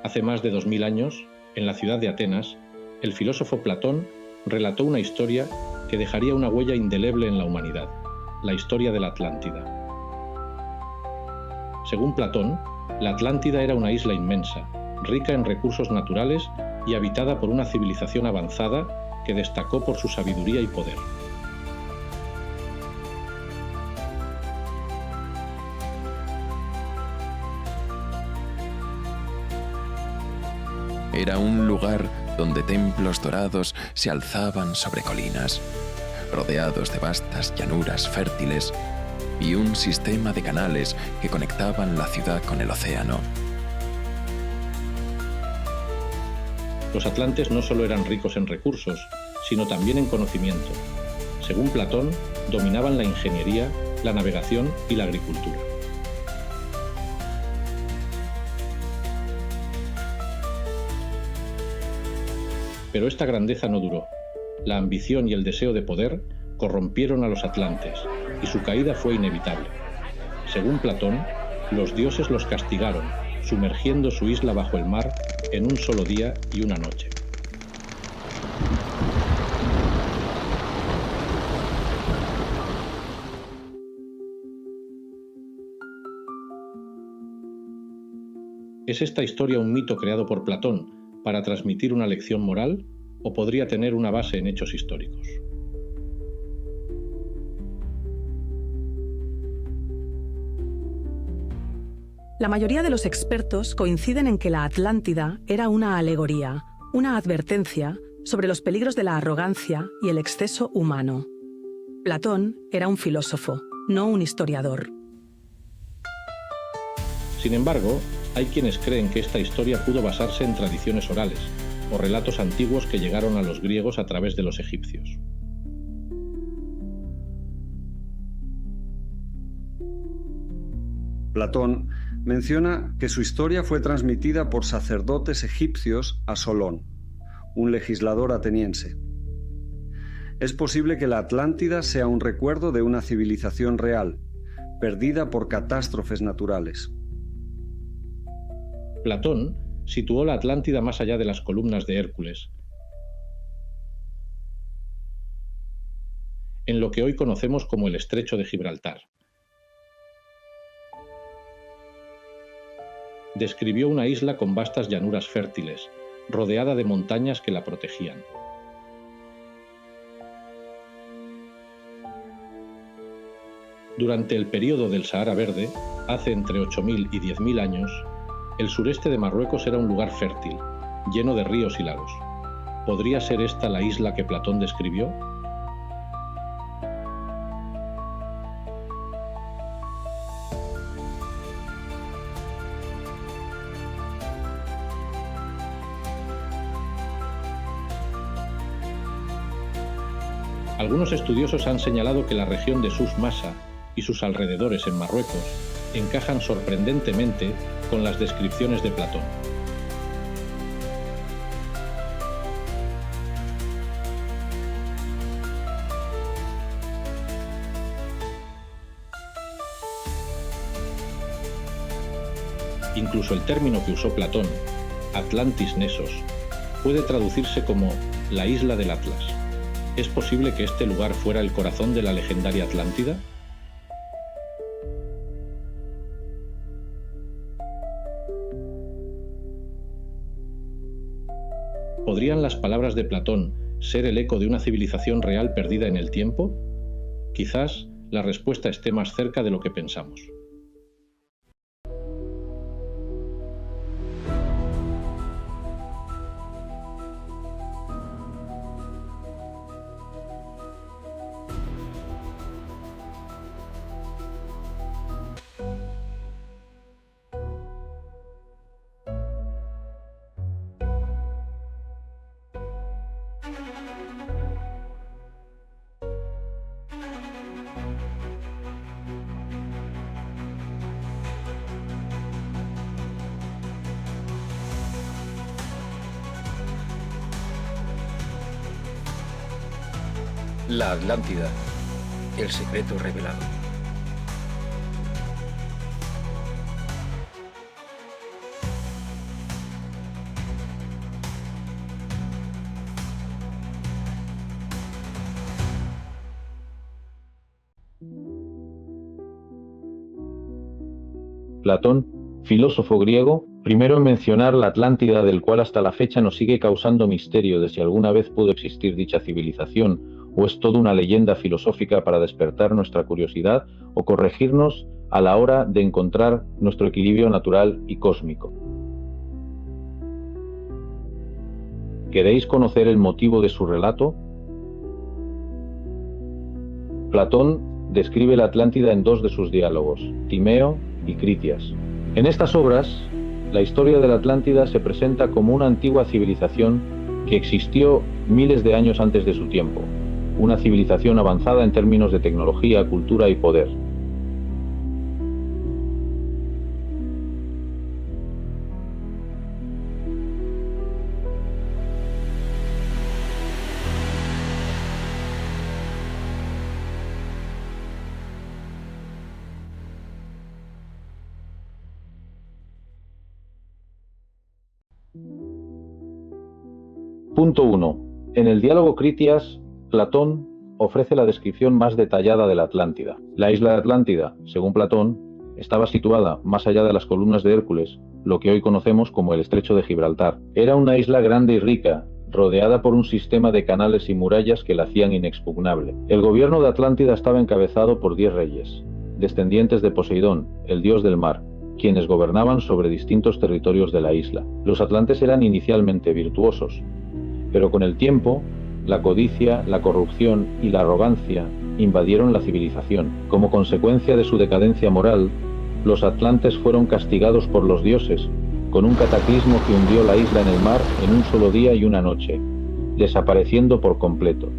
Hace más de 2000 años, en la ciudad de Atenas, el filósofo Platón relató una historia que dejaría una huella indeleble en la humanidad, la historia de la Atlántida. Según Platón, la Atlántida era una isla inmensa, rica en recursos naturales y habitada por una civilización avanzada que destacó por su sabiduría y poder. Era un lugar donde templos dorados se alzaban sobre colinas, rodeados de vastas llanuras fértiles y un sistema de canales que conectaban la ciudad con el océano. Los atlantes no solo eran ricos en recursos, sino también en conocimiento. Según Platón, dominaban la ingeniería, la navegación y la agricultura. Pero esta grandeza no duró. La ambición y el deseo de poder corrompieron a los atlantes, y su caída fue inevitable. Según Platón, los dioses los castigaron, sumergiendo su isla bajo el mar en un solo día y una noche. ¿Es esta historia un mito creado por Platón para transmitir una lección moral, o podría tener una base en hechos históricos? La mayoría de los expertos coinciden en que la Atlántida era una alegoría, una advertencia sobre los peligros de la arrogancia y el exceso humano. Platón era un filósofo, no un historiador. Sin embargo, hay quienes creen que esta historia pudo basarse en tradiciones orales o relatos antiguos que llegaron a los griegos a través de los egipcios. Platón menciona que su historia fue transmitida por sacerdotes egipcios a Solón, un legislador ateniense. Es posible que la Atlántida sea un recuerdo de una civilización real, perdida por catástrofes naturales. Platón situó la Atlántida más allá de las columnas de Hércules, en lo que hoy conocemos como el Estrecho de Gibraltar. Describió una isla con vastas llanuras fértiles, rodeada de montañas que la protegían. Durante el período del Sahara Verde, hace entre 8000 y 10.000 años, el sureste de Marruecos era un lugar fértil, lleno de ríos y lagos. ¿Podría ser esta la isla que Platón describió? Algunos estudiosos han señalado que la región de Sus Massa y sus alrededores en Marruecos encajan sorprendentemente con las descripciones de Platón. Incluso el término que usó Platón, Atlantis Nessos, puede traducirse como la isla del Atlas. ¿Es posible que este lugar fuera el corazón de la legendaria Atlántida? ¿Podrían las palabras de Platón ser el eco de una civilización real perdida en el tiempo? Quizás la respuesta esté más cerca de lo que pensamos. La Atlántida, el secreto revelado. Platón, filósofo griego, primero en mencionar la Atlántida, del cual hasta la fecha nos sigue causando misterio de si alguna vez pudo existir dicha civilización, o es toda una leyenda filosófica para despertar nuestra curiosidad o corregirnos a la hora de encontrar nuestro equilibrio natural y cósmico. ¿Queréis conocer el motivo de su relato? Platón describe la Atlántida en dos de sus diálogos, Timeo y Critias. En estas obras, la historia de la Atlántida se presenta como una antigua civilización que existió miles de años antes de su tiempo, una civilización avanzada en términos de tecnología, cultura y poder. Punto 1. En el diálogo Critias, Platón ofrece la descripción más detallada de la Atlántida. La isla de Atlántida, según Platón, estaba situada más allá de las columnas de Hércules, lo que hoy conocemos como el Estrecho de Gibraltar. Era una isla grande y rica, rodeada por un sistema de canales y murallas que la hacían inexpugnable. El gobierno de Atlántida estaba encabezado por 10 reyes, descendientes de Poseidón, el dios del mar, quienes gobernaban sobre distintos territorios de la isla. Los atlantes eran inicialmente virtuosos, pero con el tiempo, la codicia, la corrupción y la arrogancia invadieron la civilización. Como consecuencia de su decadencia moral, los atlantes fueron castigados por los dioses, con un cataclismo que hundió la isla en el mar en un solo día y una noche, desapareciendo por completo.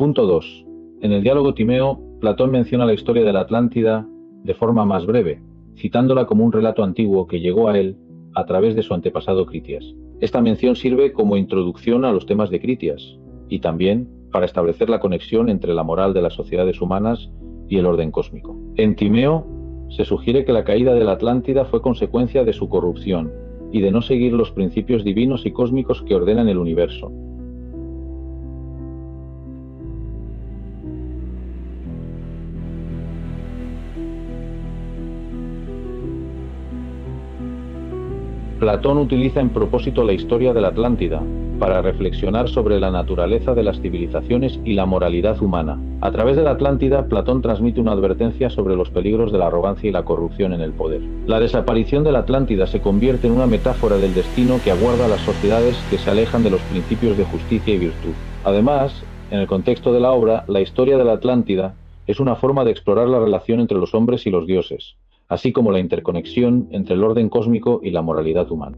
Punto 2. En el diálogo Timeo, Platón menciona la historia de la Atlántida de forma más breve, citándola como un relato antiguo que llegó a él a través de su antepasado Critias. Esta mención sirve como introducción a los temas de Critias y también para establecer la conexión entre la moral de las sociedades humanas y el orden cósmico. En Timeo se sugiere que la caída de la Atlántida fue consecuencia de su corrupción y de no seguir los principios divinos y cósmicos que ordenan el universo. Platón utiliza en propósito la historia de la Atlántida para reflexionar sobre la naturaleza de las civilizaciones y la moralidad humana. A través de la Atlántida, Platón transmite una advertencia sobre los peligros de la arrogancia y la corrupción en el poder. La desaparición de la Atlántida se convierte en una metáfora del destino que aguarda a las sociedades que se alejan de los principios de justicia y virtud. Además, en el contexto de la obra, la historia de la Atlántida es una forma de explorar la relación entre los hombres y los dioses, así como la interconexión entre el orden cósmico y la moralidad humana.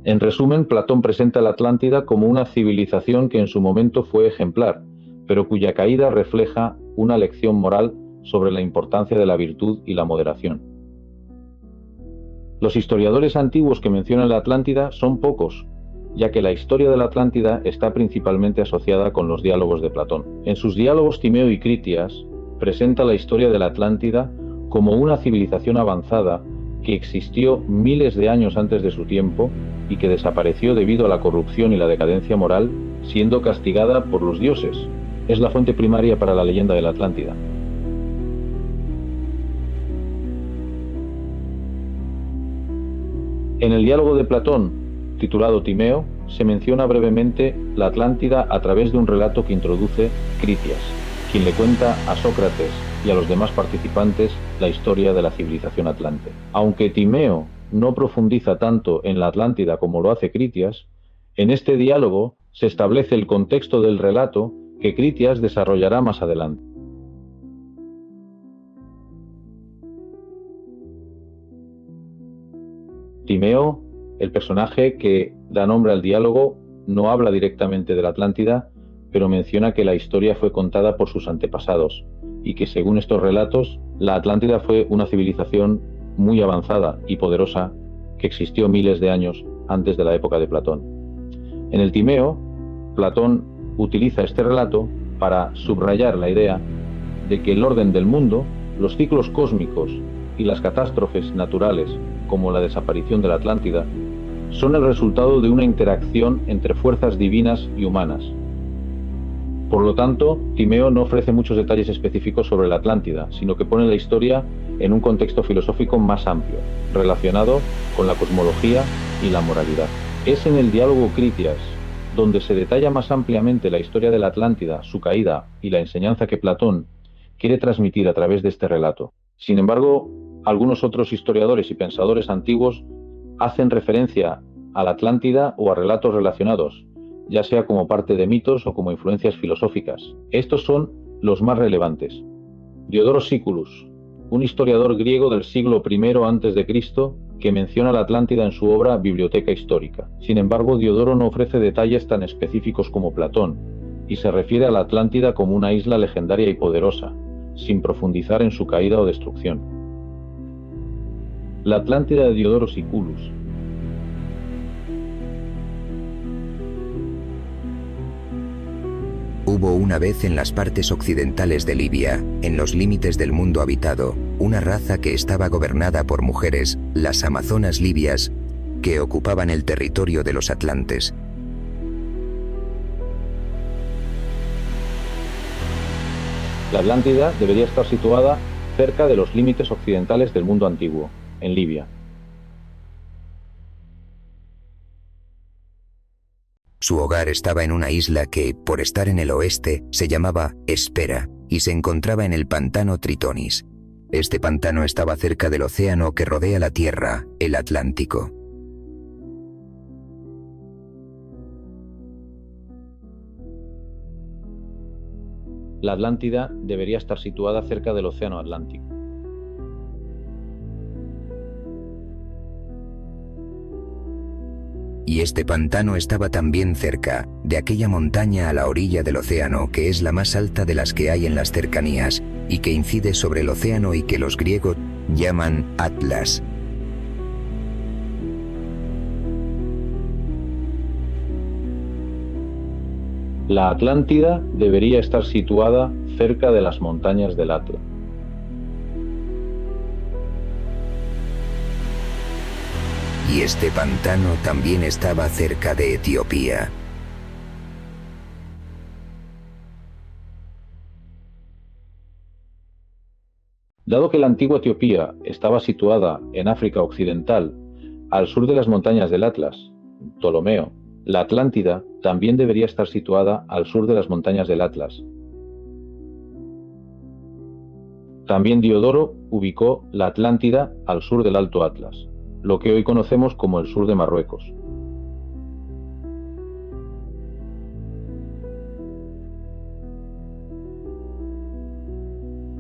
En resumen, Platón presenta a la Atlántida como una civilización que en su momento fue ejemplar, pero cuya caída refleja una lección moral sobre la importancia de la virtud y la moderación. Los historiadores antiguos que mencionan la Atlántida son pocos, ya que la historia de la Atlántida está principalmente asociada con los diálogos de Platón. En sus diálogos Timeo y Critias, presenta la historia de la Atlántida como una civilización avanzada que existió miles de años antes de su tiempo y que desapareció debido a la corrupción y la decadencia moral, siendo castigada por los dioses. Es la fuente primaria para la leyenda de la Atlántida. En el diálogo de Platón, titulado Timeo, se menciona brevemente la Atlántida a través de un relato que introduce Critias, quien le cuenta a Sócrates y a los demás participantes la historia de la civilización atlante. Aunque Timeo no profundiza tanto en la Atlántida como lo hace Critias, en este diálogo se establece el contexto del relato que Critias desarrollará más adelante. Timeo, el personaje que da nombre al diálogo, no habla directamente de la Atlántida, pero menciona que la historia fue contada por sus antepasados y que según estos relatos, la Atlántida fue una civilización muy avanzada y poderosa que existió miles de años antes de la época de Platón. En el Timeo, Platón utiliza este relato para subrayar la idea de que el orden del mundo, los ciclos cósmicos y las catástrofes naturales, como la desaparición de la Atlántida, son el resultado de una interacción entre fuerzas divinas y humanas. Por lo tanto, Timeo no ofrece muchos detalles específicos sobre la Atlántida, sino que pone la historia en un contexto filosófico más amplio, relacionado con la cosmología y la moralidad. Es en el diálogo Critias, donde se detalla más ampliamente la historia de la Atlántida, su caída y la enseñanza que Platón quiere transmitir a través de este relato. Sin embargo, algunos otros historiadores y pensadores antiguos hacen referencia a la Atlántida o a relatos relacionados, ya sea como parte de mitos o como influencias filosóficas. Estos son los más relevantes. Diodoro Sículus, un historiador griego del siglo I a.C., que menciona la Atlántida en su obra Biblioteca Histórica. Sin embargo, Diodoro no ofrece detalles tan específicos como Platón, y se refiere a la Atlántida como una isla legendaria y poderosa, sin profundizar en su caída o destrucción. La Atlántida de Diodoro Sículus. Hubo una vez en las partes occidentales de Libia, en los límites del mundo habitado, una raza que estaba gobernada por mujeres, las amazonas libias, que ocupaban el territorio de los atlantes. La Atlántida debería estar situada cerca de los límites occidentales del mundo antiguo, en Libia. Su hogar estaba en una isla que, por estar en el oeste, se llamaba Espera, y se encontraba en el pantano Tritonis. Este pantano estaba cerca del océano que rodea la Tierra, el Atlántico. La Atlántida debería estar situada cerca del océano Atlántico. Y este pantano estaba también cerca de aquella montaña a la orilla del océano que es la más alta de las que hay en las cercanías y que incide sobre el océano y que los griegos llaman Atlas. La Atlántida debería estar situada cerca de las montañas del Atlas. Y este pantano también estaba cerca de Etiopía. Dado que la antigua Etiopía estaba situada en África Occidental, al sur de las montañas del Atlas, Ptolomeo, la Atlántida también debería estar situada al sur de las montañas del Atlas. También Diodoro ubicó la Atlántida al sur del Alto Atlas, lo que hoy conocemos como el sur de Marruecos.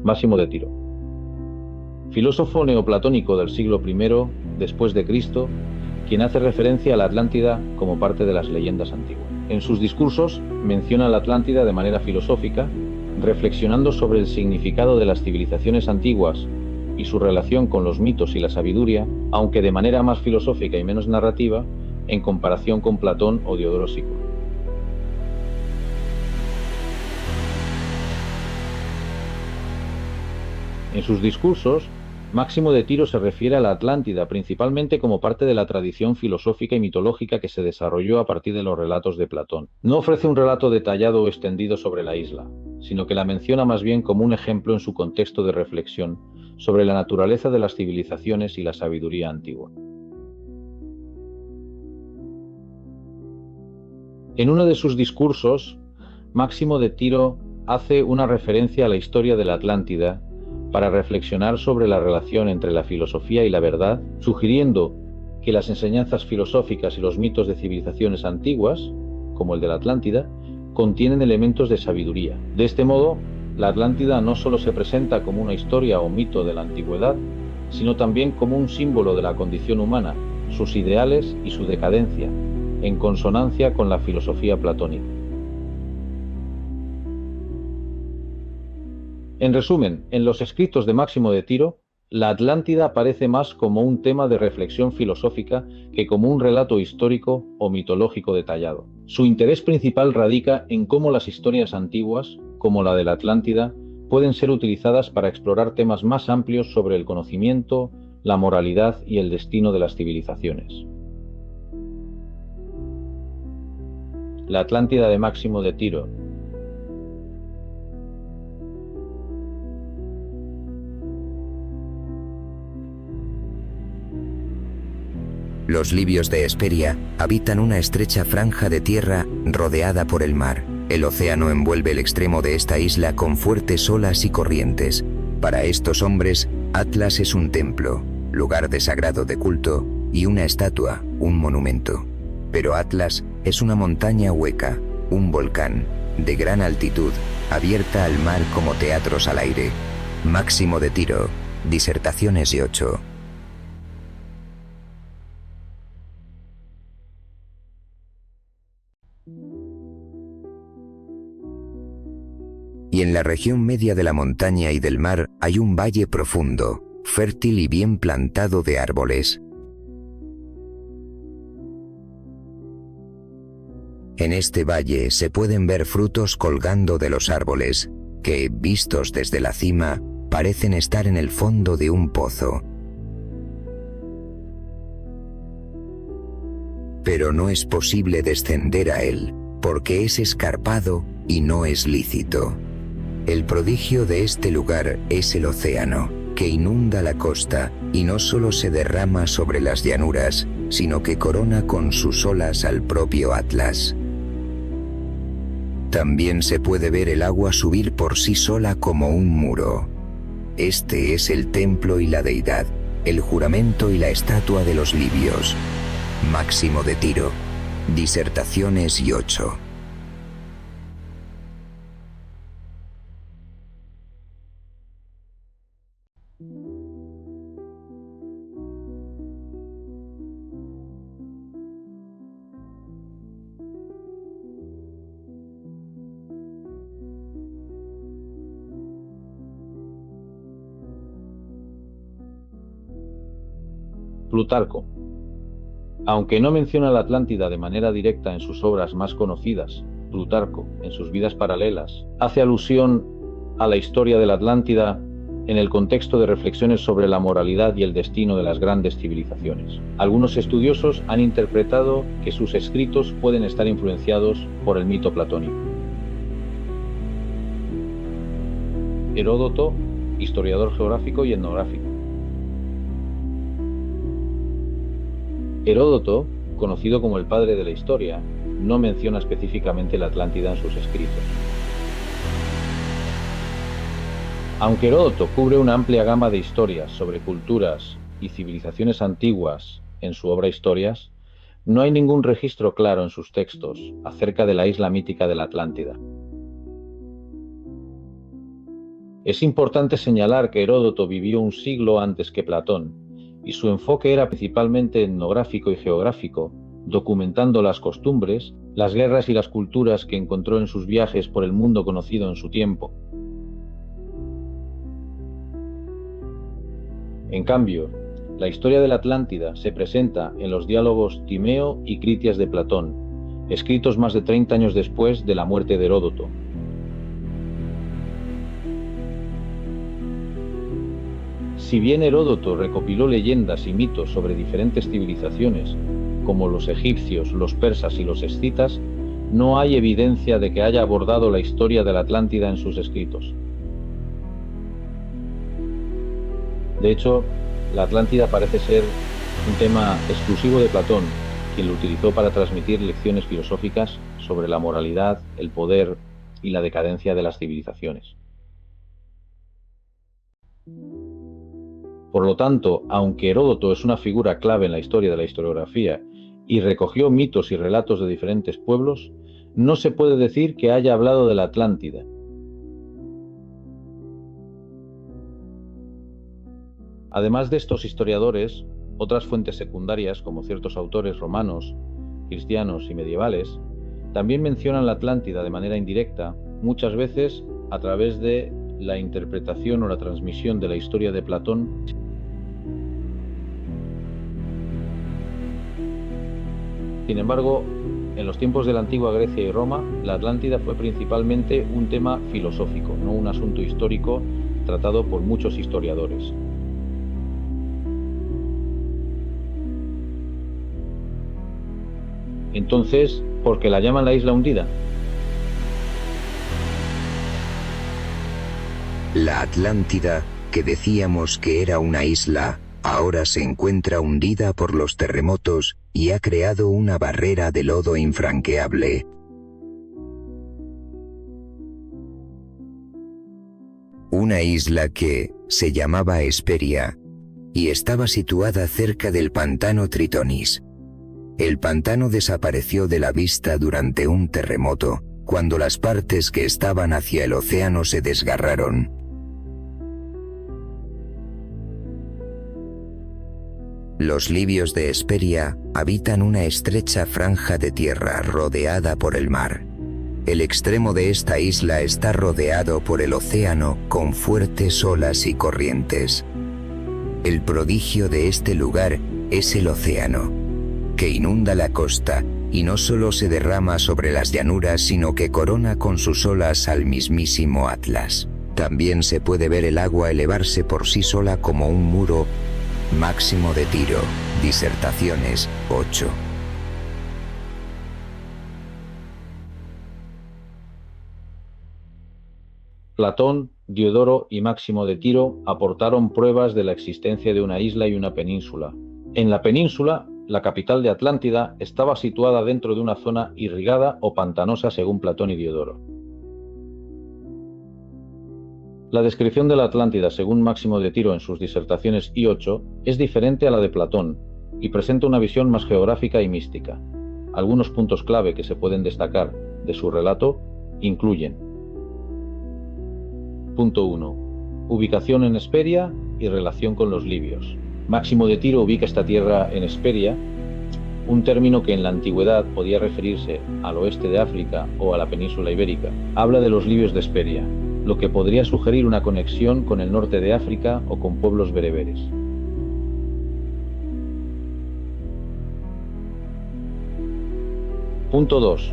Máximo de Tiro. Filósofo neoplatónico del siglo I después de Cristo, quien hace referencia a la Atlántida como parte de las leyendas antiguas. En sus discursos menciona la Atlántida de manera filosófica, reflexionando sobre el significado de las civilizaciones antiguas y su relación con los mitos y la sabiduría, aunque de manera más filosófica y menos narrativa, en comparación con Platón o Diodoro Sículo. En sus discursos, Máximo de Tiro se refiere a la Atlántida principalmente como parte de la tradición filosófica y mitológica que se desarrolló a partir de los relatos de Platón. No ofrece un relato detallado o extendido sobre la isla, sino que la menciona más bien como un ejemplo en su contexto de reflexión sobre la naturaleza de las civilizaciones y la sabiduría antigua. En uno de sus discursos, Máximo de Tiro hace una referencia a la historia de la Atlántida para reflexionar sobre la relación entre la filosofía y la verdad, sugiriendo que las enseñanzas filosóficas y los mitos de civilizaciones antiguas, como el de la Atlántida, contienen elementos de sabiduría. De este modo, la Atlántida no solo se presenta como una historia o mito de la antigüedad, sino también como un símbolo de la condición humana, sus ideales y su decadencia, en consonancia con la filosofía platónica. En resumen, en los escritos de Máximo de Tiro, la Atlántida aparece más como un tema de reflexión filosófica que como un relato histórico o mitológico detallado. Su interés principal radica en cómo las historias antiguas, como la de la Atlántida, pueden ser utilizadas para explorar temas más amplios sobre el conocimiento, la moralidad y el destino de las civilizaciones. La Atlántida de Máximo de Tiro. Los libios de Hesperia habitan una estrecha franja de tierra rodeada por el mar. El océano envuelve el extremo de esta isla con fuertes olas y corrientes. Para estos hombres, Atlas es un templo, lugar de sagrado de culto, y una estatua, un monumento. Pero Atlas es una montaña hueca, un volcán, de gran altitud, abierta al mar como teatros al aire. Máximo de Tiro, Disertaciones y 8. Y en la región media de la montaña y del mar hay un valle profundo, fértil y bien plantado de árboles. En este valle se pueden ver frutos colgando de los árboles, que, vistos desde la cima, parecen estar en el fondo de un pozo. Pero no es posible descender a él, porque es escarpado y no es lícito. El prodigio de este lugar es el océano, que inunda la costa y no solo se derrama sobre las llanuras, sino que corona con sus olas al propio Atlas. También se puede ver el agua subir por sí sola como un muro. Este es el templo y la deidad, el juramento y la estatua de los libios. Máximo de Tiro, Disertaciones y 8. Plutarco. Aunque no menciona la Atlántida de manera directa en sus obras más conocidas, Plutarco, en sus Vidas Paralelas, hace alusión a la historia de la Atlántida en el contexto de reflexiones sobre la moralidad y el destino de las grandes civilizaciones. Algunos estudiosos han interpretado que sus escritos pueden estar influenciados por el mito platónico. Heródoto, historiador geográfico y etnográfico. Heródoto, conocido como el padre de la historia, no menciona específicamente la Atlántida en sus escritos. Aunque Heródoto cubre una amplia gama de historias sobre culturas y civilizaciones antiguas en su obra Historias, no hay ningún registro claro en sus textos acerca de la isla mítica de la Atlántida. Es importante señalar que Heródoto vivió un siglo antes que Platón, y su enfoque era principalmente etnográfico y geográfico, documentando las costumbres, las guerras y las culturas que encontró en sus viajes por el mundo conocido en su tiempo. En cambio, la historia de la Atlántida se presenta en los diálogos Timeo y Critias de Platón, escritos más de 30 años después de la muerte de Heródoto. Si bien Heródoto recopiló leyendas y mitos sobre diferentes civilizaciones, como los egipcios, los persas y los escitas, no hay evidencia de que haya abordado la historia de la Atlántida en sus escritos. De hecho, la Atlántida parece ser un tema exclusivo de Platón, quien lo utilizó para transmitir lecciones filosóficas sobre la moralidad, el poder y la decadencia de las civilizaciones. Por lo tanto, aunque Heródoto es una figura clave en la historia de la historiografía y recogió mitos y relatos de diferentes pueblos, no se puede decir que haya hablado de la Atlántida. Además de estos historiadores, otras fuentes secundarias, como ciertos autores romanos, cristianos y medievales, también mencionan la Atlántida de manera indirecta, muchas veces a través de la interpretación o la transmisión de la historia de Platón. Sin embargo, En los tiempos de la antigua Grecia y Roma, la Atlántida fue principalmente un tema filosófico, no un asunto histórico tratado por muchos historiadores. Entonces, ¿por qué la llaman la isla hundida? La Atlántida, que decíamos que era una isla, ahora se encuentra hundida por los terremotos y ha creado una barrera de lodo infranqueable. Una isla que se llamaba Hesperia y estaba situada cerca del pantano Tritonis. El pantano desapareció de la vista durante un terremoto, cuando las partes que estaban hacia el océano se desgarraron. Los libios de Hesperia habitan una estrecha franja de tierra rodeada por el mar. El extremo de esta isla está rodeado por el océano con fuertes olas y corrientes. El prodigio de este lugar es el océano, que inunda la costa y no solo se derrama sobre las llanuras, sino que corona con sus olas al mismísimo Atlas. También se puede ver el agua elevarse por sí sola como un muro. Máximo de Tiro, Disertaciones 8. Platón, Diodoro y Máximo de Tiro aportaron pruebas de la existencia de una isla y una península. En la península, la capital de Atlántida estaba situada dentro de una zona irrigada o pantanosa según Platón y Diodoro. La descripción de la Atlántida según Máximo de Tiro en sus Disertaciones I8 es diferente a la de Platón y presenta una visión más geográfica y mística. Algunos puntos clave que se pueden destacar de su relato incluyen: Punto 1. Ubicación en Hesperia y relación con los libios. Máximo de Tiro ubica esta tierra en Hesperia, un término que en la antigüedad podía referirse al oeste de África o a la península ibérica. Habla de los libios de Hesperia, lo que podría sugerir una conexión con el norte de África o con pueblos bereberes. Punto 2.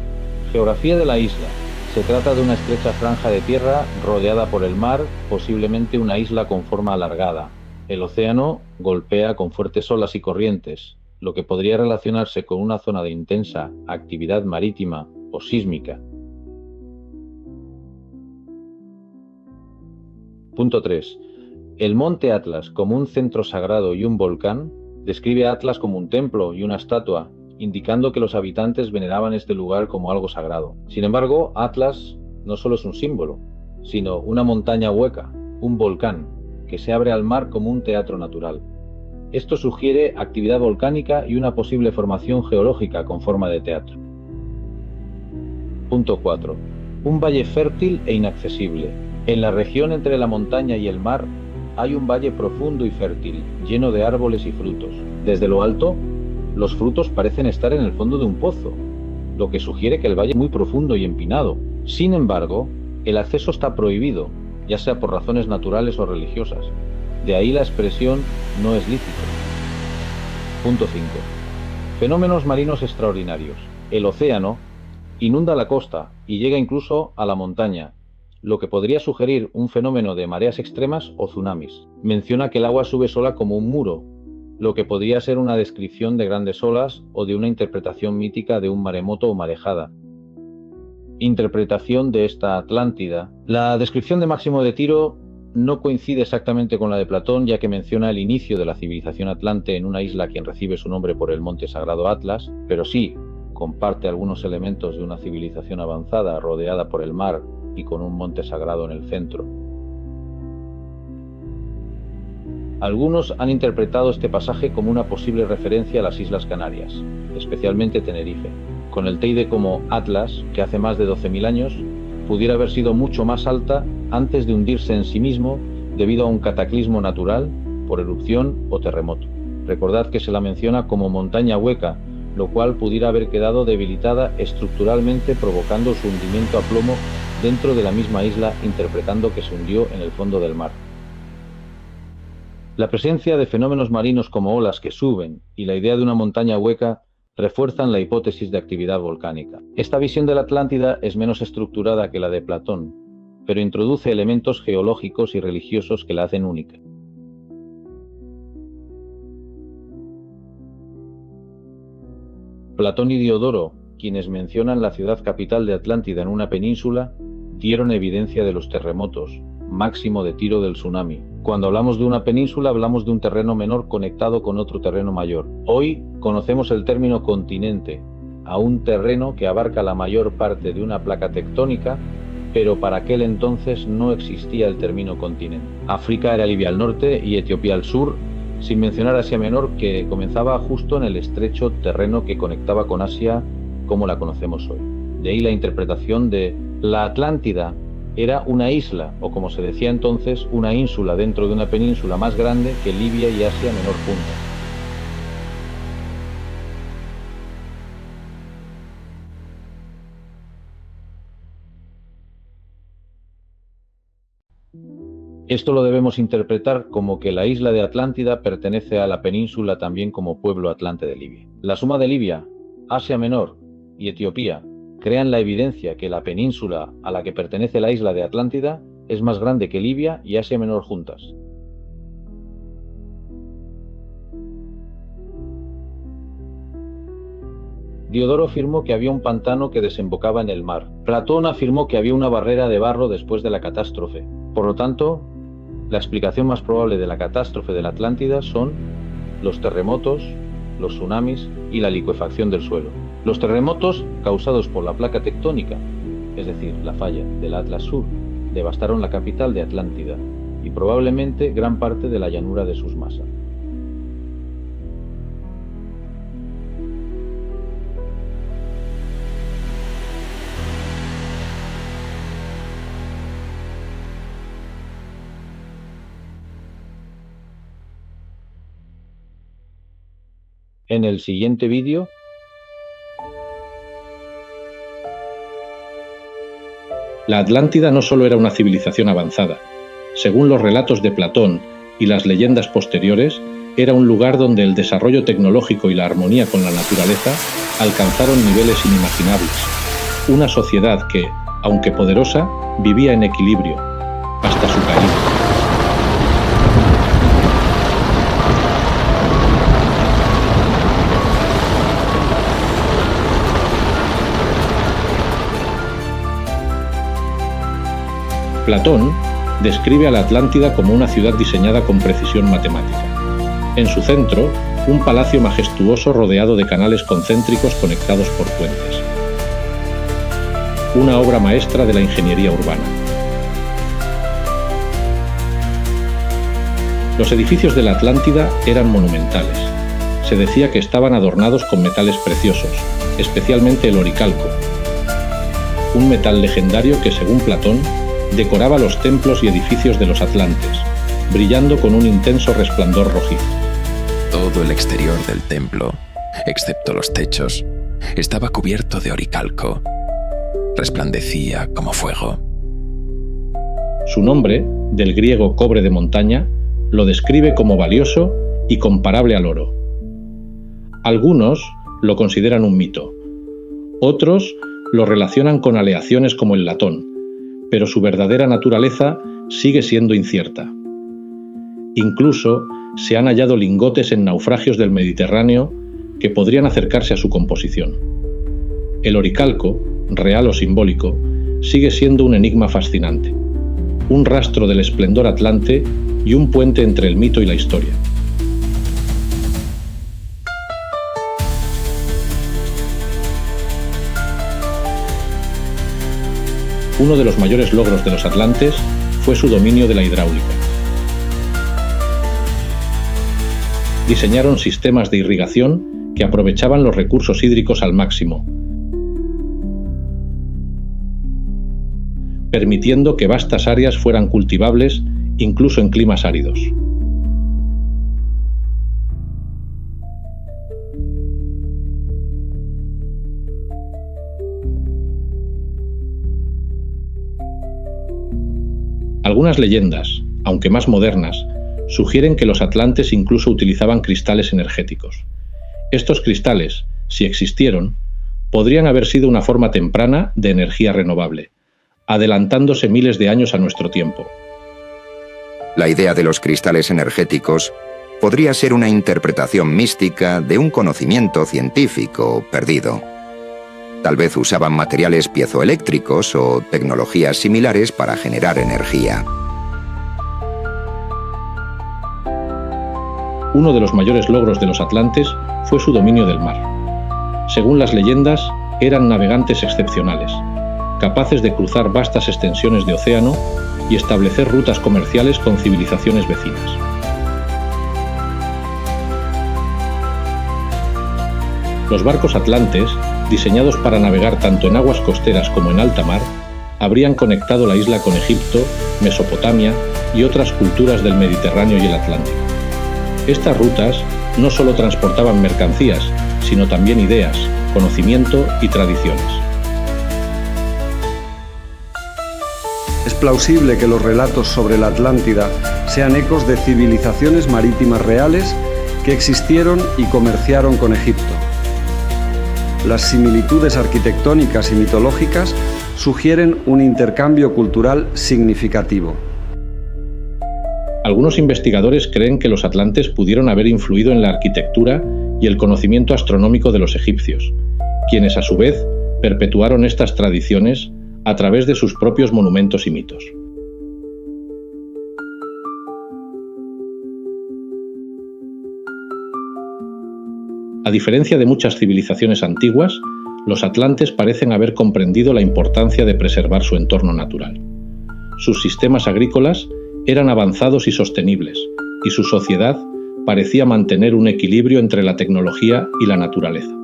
Geografía de la isla. Se trata de una estrecha franja de tierra rodeada por el mar, posiblemente una isla con forma alargada. El océano golpea con fuertes olas y corrientes, lo que podría relacionarse con una zona de intensa actividad marítima o sísmica. Punto 3. El monte Atlas, como un centro sagrado y un volcán, describe a Atlas como un templo y una estatua, indicando que los habitantes veneraban este lugar como algo sagrado. Sin embargo, Atlas no solo es un símbolo, sino una montaña hueca, un volcán, que se abre al mar como un teatro natural. Esto sugiere actividad volcánica y una posible formación geológica con forma de teatro. Punto 4. Un valle fértil e inaccesible. En la región entre la montaña y el mar hay un valle profundo y fértil, lleno de árboles y frutos. Desde lo alto, los frutos parecen estar en el fondo de un pozo, lo que sugiere que el valle es muy profundo y empinado. Sin embargo, el acceso está prohibido, ya sea por razones naturales o religiosas. De ahí la expresión no es lícito. Punto 5. Fenómenos marinos extraordinarios. El océano inunda la costa y llega incluso a la montaña, lo que podría sugerir un fenómeno de mareas extremas o tsunamis. Menciona que el agua sube sola como un muro, lo que podría ser una descripción de grandes olas o de una interpretación mítica de un maremoto o marejada. Interpretación de esta Atlántida. La descripción de Máximo de Tiro no coincide exactamente con la de Platón, ya que menciona el inicio de la civilización atlante en una isla quien recibe su nombre por el monte sagrado Atlas, pero sí comparte algunos elementos de una civilización avanzada rodeada por el mar y con un monte sagrado en el centro. Algunos han interpretado este pasaje como una posible referencia a las Islas Canarias, especialmente Tenerife, con el Teide como Atlas, que hace más de 12.000 años pudiera haber sido mucho más alta antes de hundirse en sí mismo debido a un cataclismo natural, por erupción o terremoto. Recordad que se la menciona como montaña hueca, lo cual pudiera haber quedado debilitada estructuralmente, provocando su hundimiento a plomo dentro de la misma isla, interpretando que se hundió en el fondo del mar. La presencia de fenómenos marinos como olas que suben y la idea de una montaña hueca refuerzan la hipótesis de actividad volcánica. Esta visión de la Atlántida es menos estructurada que la de Platón, pero introduce elementos geológicos y religiosos que la hacen única. Platón y Diodoro, quienes mencionan la ciudad capital de Atlántida en una península, dieron evidencia de los terremotos, máximo de Tiro del tsunami. Cuando hablamos de una península hablamos de un terreno menor conectado con otro terreno mayor. Hoy conocemos el término continente, a un terreno que abarca la mayor parte de una placa tectónica, pero para aquel entonces no existía el término continente. África era Libia al norte y Etiopía al sur, sin mencionar Asia Menor, que comenzaba justo en el estrecho terreno que conectaba con Asia como la conocemos hoy. De ahí la interpretación de la Atlántida era una isla, o como se decía entonces, una ínsula dentro de una península más grande que Libia y Asia Menor juntas. Esto lo debemos interpretar como que la isla de Atlántida pertenece a la península también como pueblo atlante de Libia. La suma de Libia, Asia Menor y Etiopía crean la evidencia que la península a la que pertenece la isla de Atlántida es más grande que Libia y Asia Menor juntas. Diodoro afirmó que había un pantano que desembocaba en el mar. Platón afirmó que había una barrera de barro después de la catástrofe. Por lo tanto, la explicación más probable de la catástrofe de la Atlántida son los terremotos, los tsunamis y la licuefacción del suelo. Los terremotos causados por la placa tectónica, es decir, la falla del Atlas Sur, devastaron la capital de Atlántida y probablemente gran parte de la llanura de sus masas. En el siguiente vídeo la Atlántida no solo era una civilización avanzada. Según los relatos de Platón y las leyendas posteriores, era un lugar donde el desarrollo tecnológico y la armonía con la naturaleza alcanzaron niveles inimaginables. Una sociedad que, aunque poderosa, vivía en equilibrio, hasta su caída. Platón describe a la Atlántida como una ciudad diseñada con precisión matemática. En su centro, un palacio majestuoso rodeado de canales concéntricos conectados por puentes. Una obra maestra de la ingeniería urbana. Los edificios de la Atlántida eran monumentales. Se decía que estaban adornados con metales preciosos, especialmente el oricalco, un metal legendario que, según Platón, decoraba los templos y edificios de los atlantes, brillando con un intenso resplandor rojizo. Todo el exterior del templo, excepto los techos, estaba cubierto de oricalco. Resplandecía como fuego. Su nombre, del griego cobre de montaña, lo describe como valioso y comparable al oro. Algunos lo consideran un mito, otros lo relacionan con aleaciones como el latón, pero su verdadera naturaleza sigue siendo incierta. Incluso se han hallado lingotes en naufragios del Mediterráneo que podrían acercarse a su composición. El oricalco, real o simbólico, sigue siendo un enigma fascinante, un rastro del esplendor atlante y un puente entre el mito y la historia. Uno de los mayores logros de los atlantes fue su dominio de la hidráulica. Diseñaron sistemas de irrigación que aprovechaban los recursos hídricos al máximo, permitiendo que vastas áreas fueran cultivables incluso en climas áridos. Algunas leyendas, aunque más modernas, sugieren que los atlantes incluso utilizaban cristales energéticos. Estos cristales, si existieron, podrían haber sido una forma temprana de energía renovable, adelantándose miles de años a nuestro tiempo. La idea de los cristales energéticos podría ser una interpretación mística de un conocimiento científico perdido. Tal vez usaban materiales piezoeléctricos o tecnologías similares para generar energía. Uno de los mayores logros de los atlantes fue su dominio del mar. Según las leyendas, eran navegantes excepcionales, capaces de cruzar vastas extensiones de océano y establecer rutas comerciales con civilizaciones vecinas. Los barcos atlantes, diseñados para navegar tanto en aguas costeras como en alta mar, habrían conectado la isla con Egipto, Mesopotamia y otras culturas del Mediterráneo y el Atlántico. Estas rutas no solo transportaban mercancías, sino también ideas, conocimiento y tradiciones. Es plausible que los relatos sobre la Atlántida sean ecos de civilizaciones marítimas reales que existieron y comerciaron con Egipto. Las similitudes arquitectónicas y mitológicas sugieren un intercambio cultural significativo. Algunos investigadores creen que los atlantes pudieron haber influido en la arquitectura y el conocimiento astronómico de los egipcios, quienes a su vez perpetuaron estas tradiciones a través de sus propios monumentos y mitos. A diferencia de muchas civilizaciones antiguas, los atlantes parecen haber comprendido la importancia de preservar su entorno natural. Sus sistemas agrícolas eran avanzados y sostenibles, y su sociedad parecía mantener un equilibrio entre la tecnología y la naturaleza.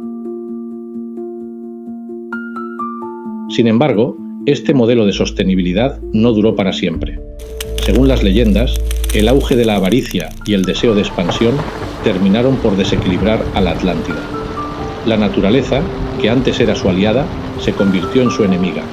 Sin embargo, este modelo de sostenibilidad no duró para siempre. Según las leyendas, el auge de la avaricia y el deseo de expansión terminaron por desequilibrar a la Atlántida. La naturaleza, que antes era su aliada, se convirtió en su enemiga.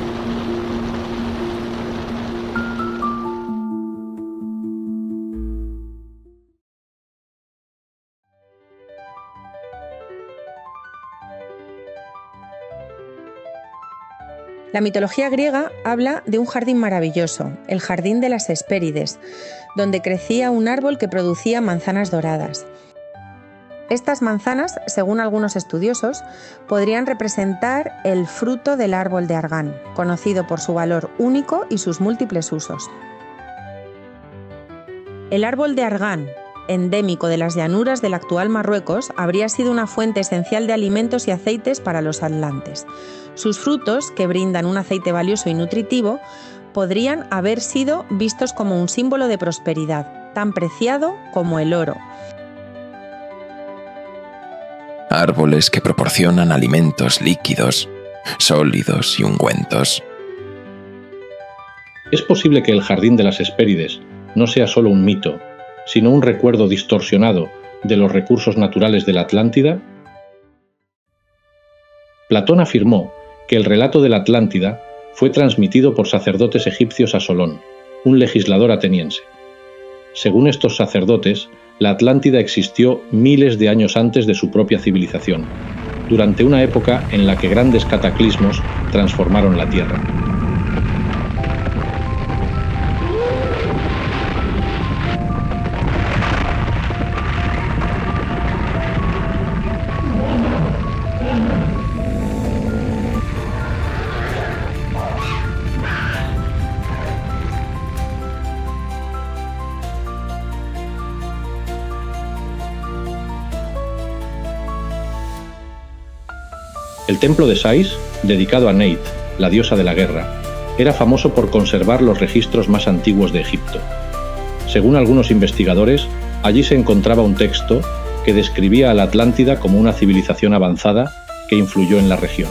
La mitología griega habla de un jardín maravilloso, el jardín de las Hespérides, donde crecía un árbol que producía manzanas doradas. Estas manzanas, según algunos estudiosos, podrían representar el fruto del árbol de Argán, conocido por su valor único y sus múltiples usos. El árbol de Argán, endémico de las llanuras del actual Marruecos, habría sido una fuente esencial de alimentos y aceites para los atlantes. Sus frutos, que brindan un aceite valioso y nutritivo, podrían haber sido vistos como un símbolo de prosperidad, tan preciado como el oro. Árboles que proporcionan alimentos líquidos, sólidos y ungüentos. Es posible que el jardín de las Hespérides no sea solo un mito, sino un recuerdo distorsionado de los recursos naturales de la Atlántida. Platón afirmó que el relato de la Atlántida fue transmitido por sacerdotes egipcios a Solón, un legislador ateniense. Según estos sacerdotes, la Atlántida existió miles de años antes de su propia civilización, durante una época en la que grandes cataclismos transformaron la Tierra. El templo de Sais, dedicado a Neit, la diosa de la guerra, era famoso por conservar los registros más antiguos de Egipto. Según algunos investigadores, allí se encontraba un texto que describía a la Atlántida como una civilización avanzada que influyó en la región.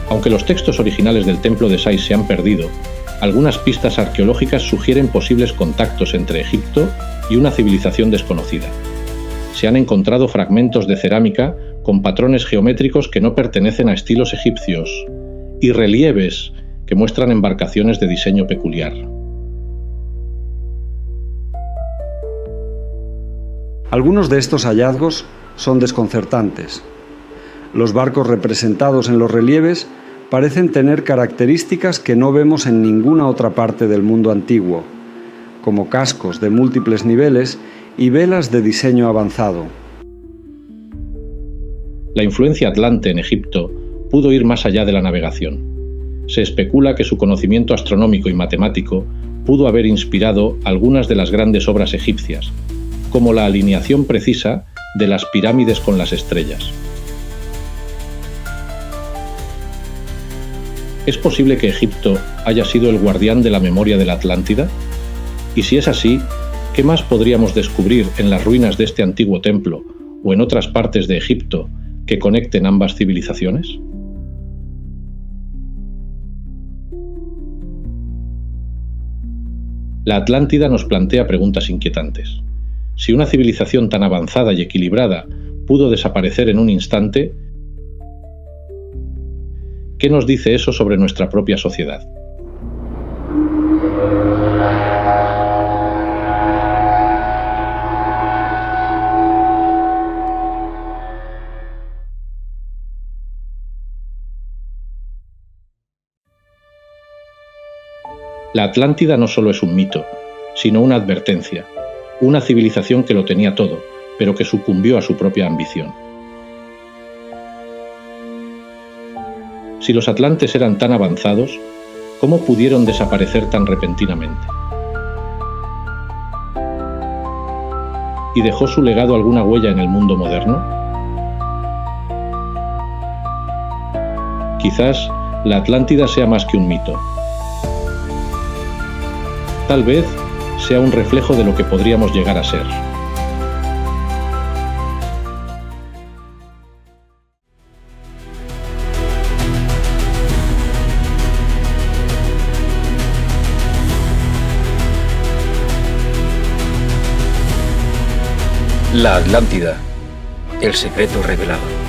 Aunque los textos originales del templo de Sais se han perdido, algunas pistas arqueológicas sugieren posibles contactos entre Egipto y una civilización desconocida. Se han encontrado fragmentos de cerámica con patrones geométricos que no pertenecen a estilos egipcios y relieves que muestran embarcaciones de diseño peculiar. Algunos de estos hallazgos son desconcertantes. Los barcos representados en los relieves parecen tener características que no vemos en ninguna otra parte del mundo antiguo, como cascos de múltiples niveles y velas de diseño avanzado. La influencia atlante en Egipto pudo ir más allá de la navegación. Se especula que su conocimiento astronómico y matemático pudo haber inspirado algunas de las grandes obras egipcias, como la alineación precisa de las pirámides con las estrellas. ¿Es posible que Egipto haya sido el guardián de la memoria de la Atlántida? Y si es así, ¿qué más podríamos descubrir en las ruinas de este antiguo templo o en otras partes de Egipto que conecten ambas civilizaciones? La Atlántida nos plantea preguntas inquietantes. Si una civilización tan avanzada y equilibrada pudo desaparecer en un instante, ¿qué nos dice eso sobre nuestra propia sociedad? La Atlántida no solo es un mito, sino una advertencia, una civilización que lo tenía todo, pero que sucumbió a su propia ambición. Si los atlantes eran tan avanzados, ¿cómo pudieron desaparecer tan repentinamente? ¿Y dejó su legado alguna huella en el mundo moderno? Quizás la Atlántida sea más que un mito. Tal vez sea un reflejo de lo que podríamos llegar a ser. La Atlántida, el secreto revelado.